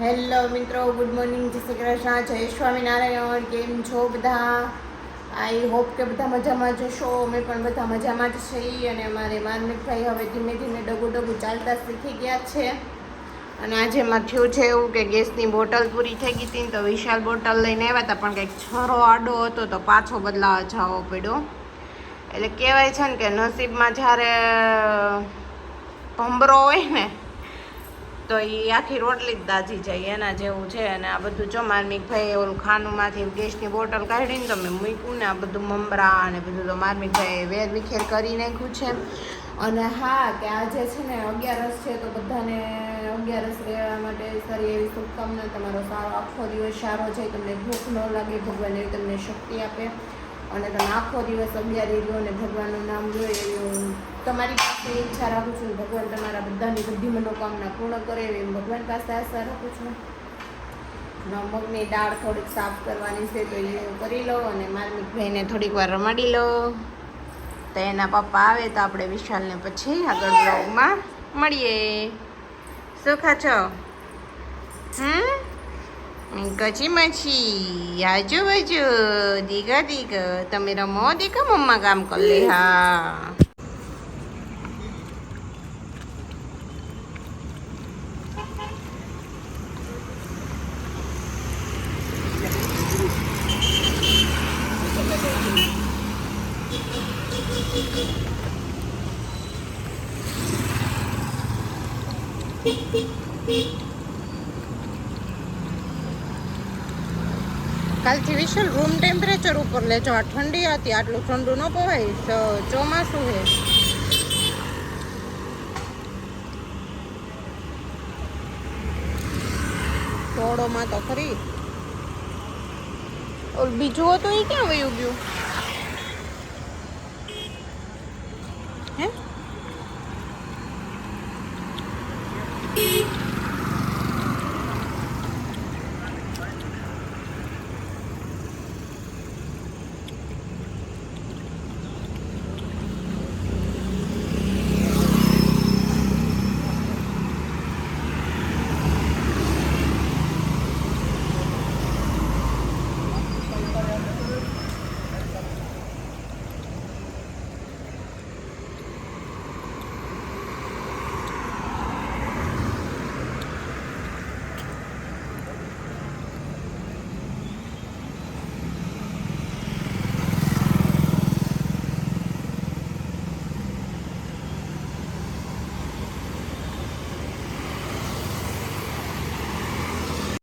Hello મિત્રો, good morning, જય શ્રી કૃષ્ણ, જય સ્વામિનારાયણ. કેમ છો બધા? આઈ હોપ કે બધા મજામાં જ હશો. અમે પણ બધા મજામાં જ છીએ. અને અમારે માનમિકભાઈ હવે ધીમે ધીમે ડગું ચાલતા શીખી ગયા છે. અને આજે એમાં થયું છે એવું કે ગેસની બોટલ પૂરી થઈ ગઈ હતી, તો વિશાલ બોટલ લઈને આવ્યા હતા, પણ કંઈક છરો આડો હતો તો પાછો બદલાવા જવો પડ્યો. એટલે કહેવાય છે ને કે નસીબમાં જ્યારે ભમરો હોય ને તો એ આખી રોટલી જ દાજી જાય, એના જેવું છે. અને આ બધું જો માર્મિકભાઈ ઓલું ખાનુંમાંથી ગેસની બોટલ કાઢીને તો મેં મૂક્યું ને, આ બધું મમરા અને બધું તો માર્મિકભાઈ વેર વિખેર કરી નાખ્યું છે. અને હા, કે આજે છે ને 11 છે, તો બધાને 11 રહેવા માટે સારી એવી શુભકામના. તમારો સારો આખો દિવસ સારો જાય, તમને ભૂખ ન લાગે, ભગવાન એવી તમને શક્તિ આપે અને તમે આખો દિવસ 11 રહ્યો અને ભગવાનનું નામ લો એવી તમારી પાસે ઈચ્છા રાખું છું. ભગવાન તમારા બધાની બધી મનોકામના પૂર્ણ કરે એવી ભગવાન પાસે આશા રાખું છું. મગની દાળ થોડીક સાફ કરવાની છે, તો એ કરી લો અને માર્મિકભાઈને થોડીક વાર રમાડી લો. તો એના પપ્પા આવે તો આપણે વિશાલને પછી આગળ બ્લોગમાં મળીએ. શું ખા છો? કચી મછી આજુબાજુ દીગા તમે રમો દીકા, મમ્મા કામ કરી લે. હા, કાલથી વિશાલ રૂમ ટેમ્પરેચર ઉપર લેજો. આ ઠંડી હતી, આટલું ઠંડુ ન પવાય, ચોમાસું છે. થોડોમાં તો ખરી. ઓલું બીજું હતું એ ક્યાં વયું ગયું?